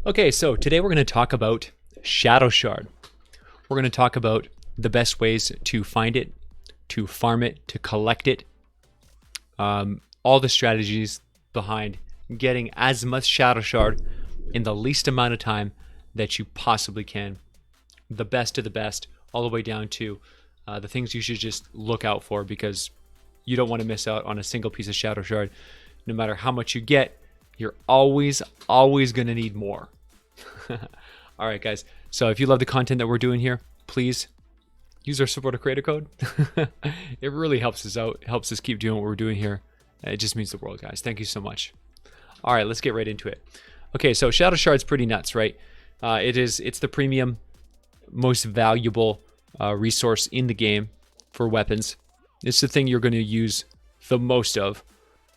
Okay, so today we're going to talk about Shadowshard. We're going to talk about the best ways to find it, to farm it, to collect it, all the strategies behind getting as much Shadowshard in the least amount of time that you possibly can. The best of the best, all the way down to the things you should just look out for, because you don't want to miss out on a single piece of Shadowshard. No matter how much you get, you're always going to need more. All right, guys. So if you love the content that we're doing here, please use our supporter creator code. It really helps us out, helps us keep doing what we're doing here. It just means the world, guys. Thank you so much. All right, let's get right into it. Okay, so Shadowshard's pretty nuts, right? It's the premium, most valuable resource in the game for weapons. It's the thing you're going to use the most of.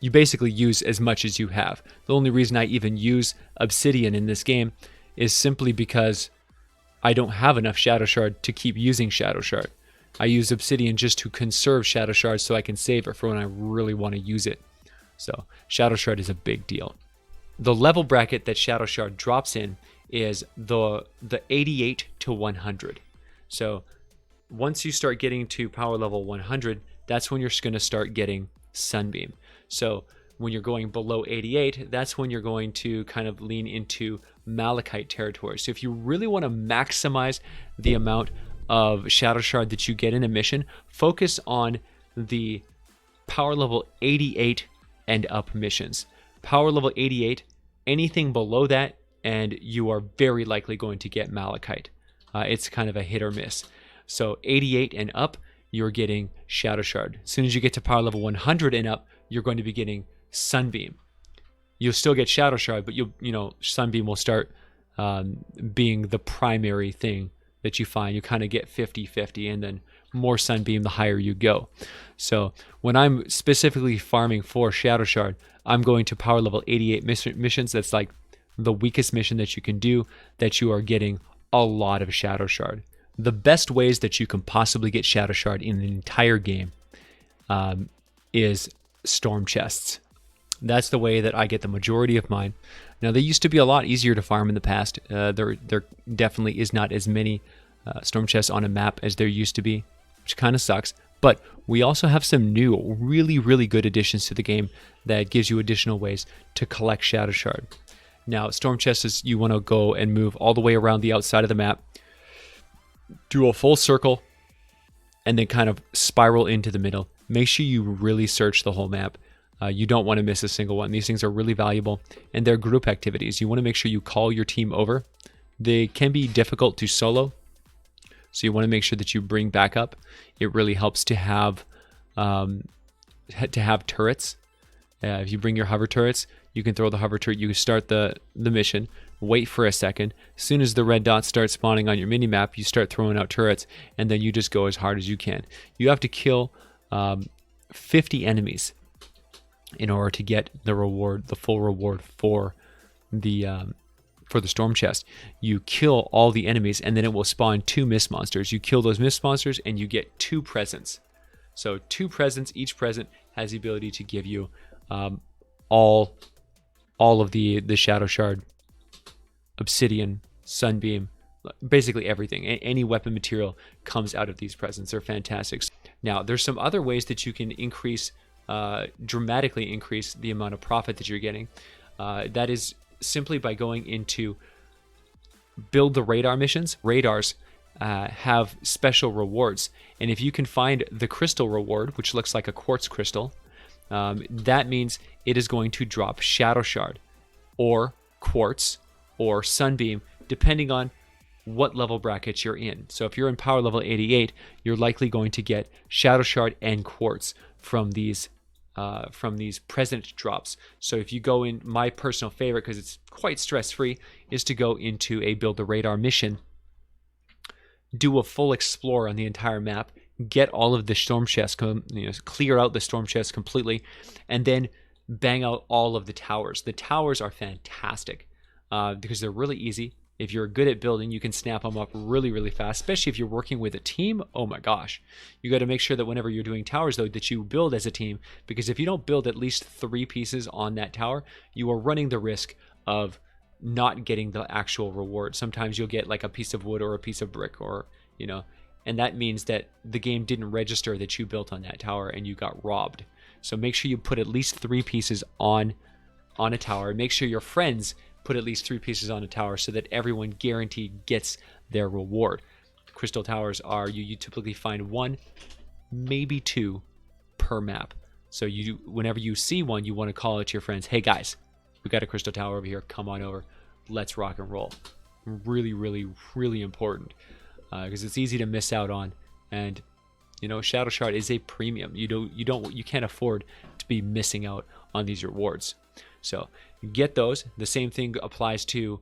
You basically use as much as you have. The only reason I even use obsidian in this game is simply because I don't have enough Shadowshard to keep using Shadowshard. I use obsidian just to conserve Shadowshard so I can save it for when I really want to use it. So Shadowshard is a big deal. The level bracket that Shadowshard drops in is the 88 to 100. So once you start getting to power level 100, that's when you're going to start getting Sunbeam. So when you're going below 88, that's when you're going to kind of lean into Malachite territory. So if you really want to maximize the amount of Shadowshard that you get in a mission, focus on the power level 88 and up missions. Power level 88, anything below that, and you are very likely going to get Malachite. It's kind of a hit or miss. So 88 and up, you're getting Shadowshard. As soon as you get to power level 100 and up, you're going to be getting Sunbeam. You'll still get Shadowshard, but Sunbeam will start being the primary thing that you find. You kind of get 50-50, and then more Sunbeam the higher you go. So when I'm specifically farming for Shadowshard, I'm going to power level 88 missions. That's like the weakest mission that you can do, that you are getting a lot of Shadowshard. The best ways that you can possibly get Shadowshard in the entire game is storm chests. That's the way that I get the majority of mine. Now, they used to be a lot easier to farm in the past. There definitely is not as many storm chests on a map as there used to be, which kind of sucks. But we also have some new, really good additions to the game that gives you additional ways to collect Shadowshard. Now, storm chests is you want to go and move all the way around the outside of the map, do a full circle, and then kind of spiral into the middle. Make sure you really search the whole map. You don't want to miss a single one. These things are really valuable, and they're group activities. You want to make sure you call your team over. They can be difficult to solo, so you want to make sure that you bring backup. It really helps to have turrets. If you bring your hover turrets, you can throw the hover turret. You can start the mission, wait for a second. As soon as the red dots start spawning on your mini-map, you start throwing out turrets, and then you just go as hard as you can. You have to kill 50 enemies in order to get the reward, the full reward for the storm chest. You kill all the enemies, and then it will spawn 2 mist monsters. You kill those mist monsters, and you get 2 presents. So 2 presents. Each present has the ability to give you all of the Shadowshard, obsidian, sunbeam, basically everything. Any weapon material comes out of these presents. They're fantastic. Now, there's some other ways that you can dramatically increase the amount of profit that you're getting. That is simply by going into build the radar missions. Radars have special rewards, and if you can find the crystal reward, which looks like a quartz crystal, that means it is going to drop Shadowshard or quartz or sunbeam, depending on what level bracket you're in. So if you're in power level 88, you're likely going to get Shadowshard and quartz from these present drops. So if you go in, my personal favorite, because it's quite stress-free, is to go into a build the radar mission, do a full explore on the entire map, get all of the storm chests, clear out the storm chests completely, and then bang out all of the towers. The towers are fantastic because they're really easy. If you're good at building, you can snap them up really fast, especially if you're working with a team. Oh my gosh. You got to make sure that whenever you're doing towers, though, that you build as a team, because if you don't build at least 3 pieces on that tower, you are running the risk of not getting the actual reward. Sometimes you'll get like a piece of wood or a piece of brick, or and that means that the game didn't register that you built on that tower and you got robbed. So make sure you put at least 3 pieces on a tower. Make sure your friends put at least 3 pieces on a tower so that everyone guaranteed gets their reward. Crystal towers are, you typically find 1, maybe 2 per map. So whenever you see one, you want to call it to your friends, hey guys, we got a crystal tower over here, come on over, let's rock and roll. Really, really, really important, because it's easy to miss out on. And Shadowshard is a premium. You can't afford to be missing out on these rewards. So get those. The same thing applies to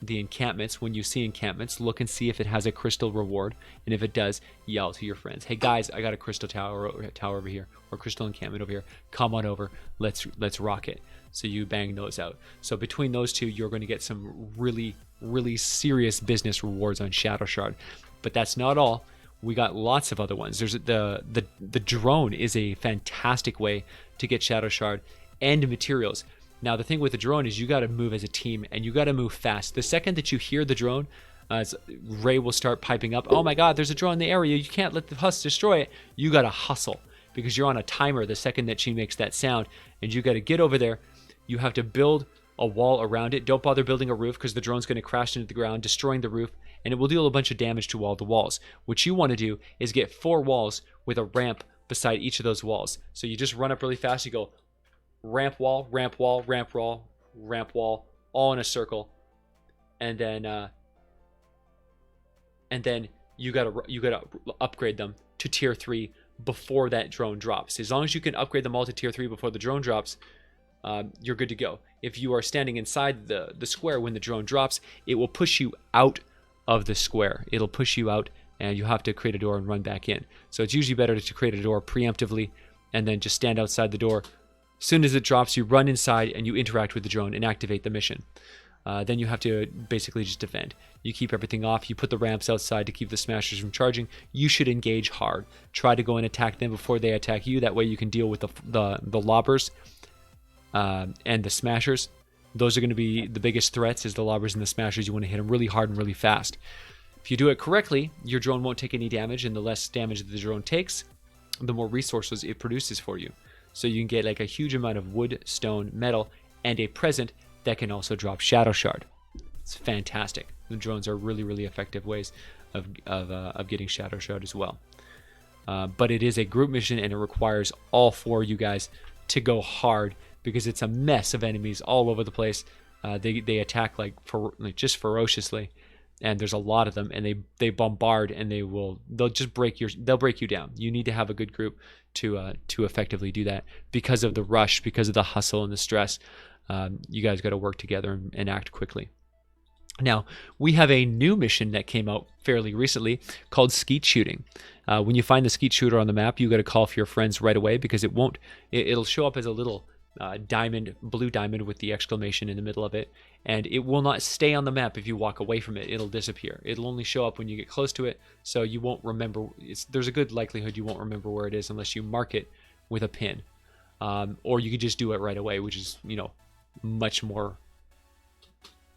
the encampments. When you see encampments, look and see if it has a crystal reward, and if it does, yell to your friends, hey guys, I got a crystal tower over here, or crystal encampment over here, come on over, let's rock it. So you bang those out. So between those two, you're going to get some really, really serious business rewards on Shadowshard. But that's not all. We got lots of other ones. There's the drone is a fantastic way to get Shadowshard and materials. Now, the thing with the drone is you got to move as a team, and you got to move fast. The second that you hear the drone, Ray will start piping up, oh my God, there's a drone in the area. You can't let the husk destroy it. You got to hustle, because you're on a timer the second that she makes that sound, and you got to get over there. You have to build a wall around it. Don't bother building a roof, because the drone's going to crash into the ground, destroying the roof, and it will deal a bunch of damage to all the walls. What you want to do is get 4 walls with a ramp beside each of those walls. So you just run up really fast. You go ramp wall, ramp wall, ramp wall, ramp wall, all in a circle, and then you gotta upgrade them to tier 3 before that drone drops. As long as you can upgrade them all to tier 3 before the drone drops, you're good to go. If you are standing inside the square when the drone drops, it will push you out of the square. It'll push you out, and you have to create a door and run back in. So it's usually better to create a door preemptively and then just stand outside the door. As soon as it drops, you run inside and you interact with the drone and activate the mission. Then you have to basically just defend. You keep everything off. You put the ramps outside to keep the smashers from charging. You should engage hard. Try to go and attack them before they attack you. That way you can deal with the lobbers and the smashers. Those are going to be the biggest threats, is the lobbers and the smashers. You want to hit them really hard and really fast. If you do it correctly, your drone won't take any damage, and the less damage that the drone takes, the more resources it produces for you. So you can get like a huge amount of wood, stone, metal, and a present that can also drop Shadowshard. It's fantastic. The drones are really, really effective ways of getting Shadowshard as well. But it is a group mission, and it requires all 4 of you guys to go hard, because it's a mess of enemies all over the place. They attack just ferociously, and there's a lot of them, and they bombard, and they'll just break you down. You need to have a good group to effectively do that, because of the rush, because of the hustle and the stress. You guys got to work together and act quickly. Now, we have a new mission that came out fairly recently called Skeet Shooting. When you find the Skeet Shooter on the map, you got to call for your friends right away, because it'll show up as a little blue diamond with the exclamation in the middle of it, and it will not stay on the map. If you walk away from it, it'll disappear. It'll only show up when you get close to it, so you won't remember. There's a good likelihood you won't remember where it is unless you mark it with a pin, or you could just do it right away, which is much more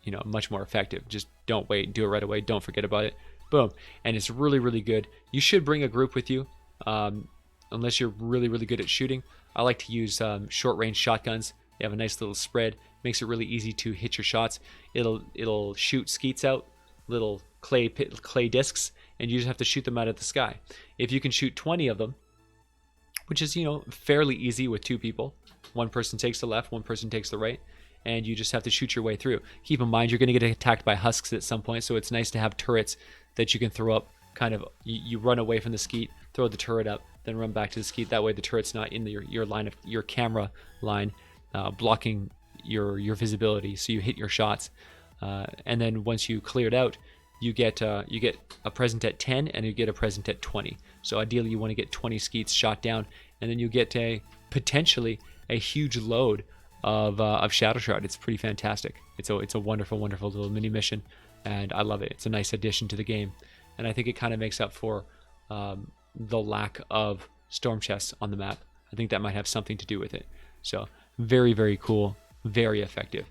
effective. Just don't wait, do it right away, don't forget about it, boom. And it's really, really good. You should bring a group with you, unless you're really, really good at shooting. I like to use short range shotguns. They have a nice little spread, makes it really easy to hit your shots. It'll shoot skeets out, little clay discs, and you just have to shoot them out of the sky. If you can shoot 20 of them, which is fairly easy with 2 people, one person takes the left, one person takes the right, and you just have to shoot your way through. Keep in mind, you're going to get attacked by husks at some point, so it's nice to have turrets that you can throw up. Kind of, you run away from the skeet, throw the turret up, then run back to the skeet. That way the turret's not in your line of your camera line, blocking your visibility, so you hit your shots. And then once you clear it out, you get a present at 10 and you get a present at 20. So ideally you want to get 20 skeets shot down, and then you get potentially a huge load of Shadowshard. It's pretty fantastic. It's a wonderful, wonderful little mini mission, and I love it. It's a nice addition to the game, and I think it kind of makes up for the lack of storm chests on the map. I think that might have something to do with it. So very, very cool, very effective.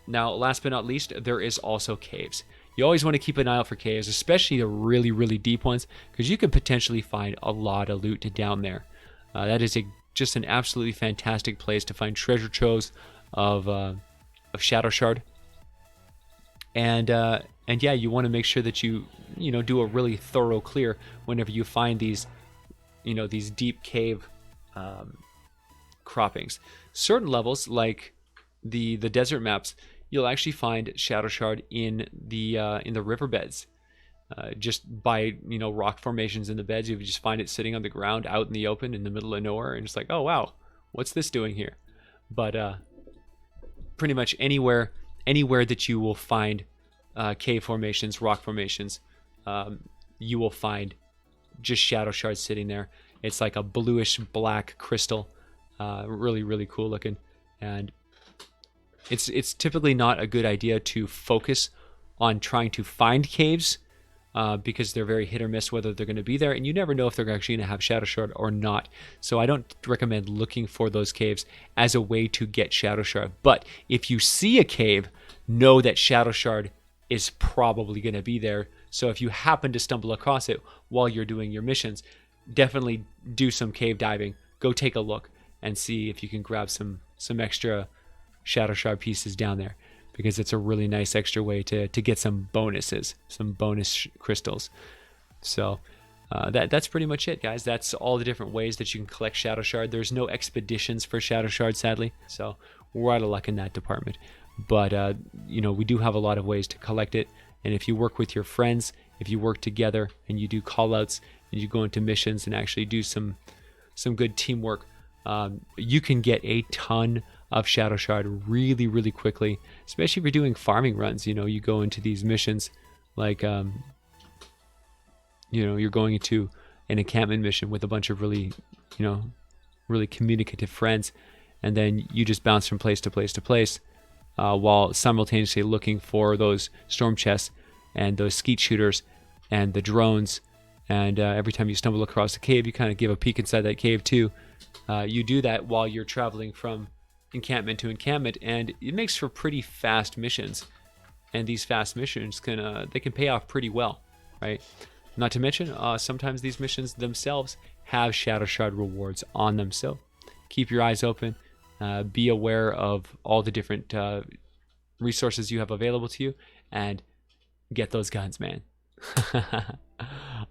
Now, last but not least, there is also caves. You always want to keep an eye out for caves, especially the really, really deep ones, because you could potentially find a lot of loot down there. That is just an absolutely fantastic place to find treasure troves of Shadowshard. And yeah, you want to make sure that you do a really thorough clear whenever you find these these deep cave croppings. Certain levels, like the desert maps, you'll actually find Shadowshard in the riverbeds. Just by rock formations in the beds, you just find it sitting on the ground out in the open in the middle of nowhere, and it's like, oh wow, what's this doing here? But pretty much anywhere that you will find cave formations, rock formations, you will find just Shadowshard sitting there. It's like a bluish black crystal, really, really cool looking. And it's typically not a good idea to focus on trying to find caves, because they're very hit or miss whether they're going to be there, and you never know if they're actually going to have Shadowshard or not. So I don't recommend looking for those caves as a way to get Shadowshard. But if you see a cave, know that Shadowshard is probably going to be there. So if you happen to stumble across it while you're doing your missions, definitely do some cave diving. Go take a look and see if you can grab some extra Shadowshard pieces down there, because it's a really nice extra way to get some bonuses, some bonus crystals. So that's pretty much it, guys. That's all the different ways that you can collect Shadowshard. There's no expeditions for Shadowshard, sadly, so we're out of luck in that department. But we do have a lot of ways to collect it, and if you work with your friends, if you work together and you do call-outs and you go into missions and actually do some good teamwork, you can get a ton of Shadowshard really, really quickly, especially if you're doing farming runs. You go into these missions like you're going into an encampment mission with a bunch of really really communicative friends, and then you just bounce from place to place to place, while simultaneously looking for those storm chests and those skeet shooters and the drones. And every time you stumble across a cave, you kind of give a peek inside that cave too. You do that while you're traveling from encampment to encampment, and it makes for pretty fast missions. And these fast missions can pay off pretty well, right? Not to mention, sometimes these missions themselves have Shadowshard rewards on them. So keep your eyes open. Be aware of all the different resources you have available to you, and get those guns, man.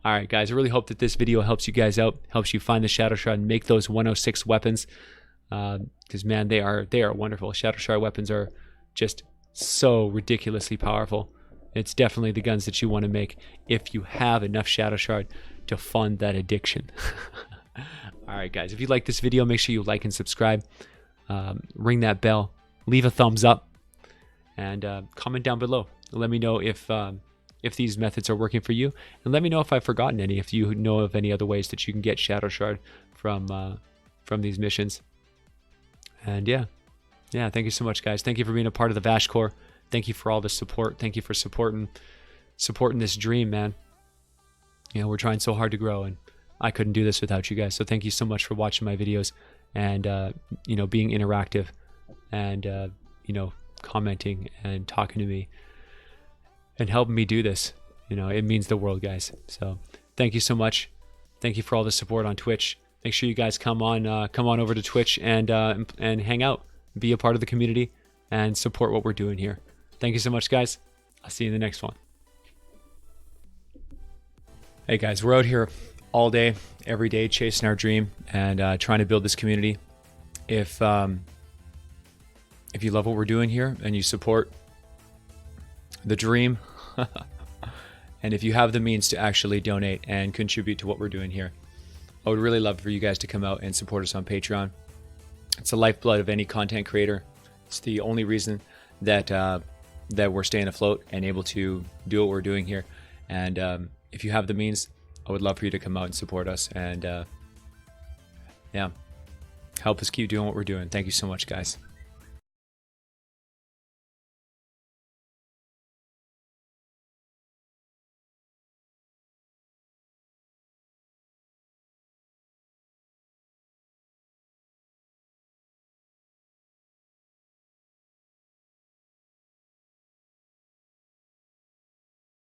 All right, guys, I really hope that this video helps you guys out, helps you find the Shadowshard and make those 106 weapons, because man, they are wonderful. Shadowshard weapons are just so ridiculously powerful. It's definitely the guns that you want to make if you have enough Shadowshard to fund that addiction. All right, guys, if you like this video, make sure you like and subscribe. Ring that bell, leave a thumbs up, and comment down below. Let me know if these methods are working for you, and let me know if I've forgotten any, if you know of any other ways that you can get Shadowshard from these missions. And yeah, thank you so much, guys. Thank you for being a part of the VASH Corps. Thank you for all the support. Thank you for supporting this dream, man. We're trying so hard to grow, and I couldn't do this without you guys. So thank you so much for watching my videos and being interactive and commenting and talking to me and helping me do this. It means the world, guys. So thank you so much. Thank you for all the support on Twitch. Make sure you guys come on over to Twitch and hang out, be a part of the community, and support what we're doing here. Thank you so much, guys. I'll see you in the next one. Hey guys, we're out here all day, every day, chasing our dream and trying to build this community. If you love what we're doing here and you support the dream, and if you have the means to actually donate and contribute to what we're doing here, I would really love for you guys to come out and support us on Patreon. It's the lifeblood of any content creator. It's the only reason that we're staying afloat and able to do what we're doing here. And if you have the means, I would love for you to come out and support us and help us keep doing what we're doing. Thank you so much, guys.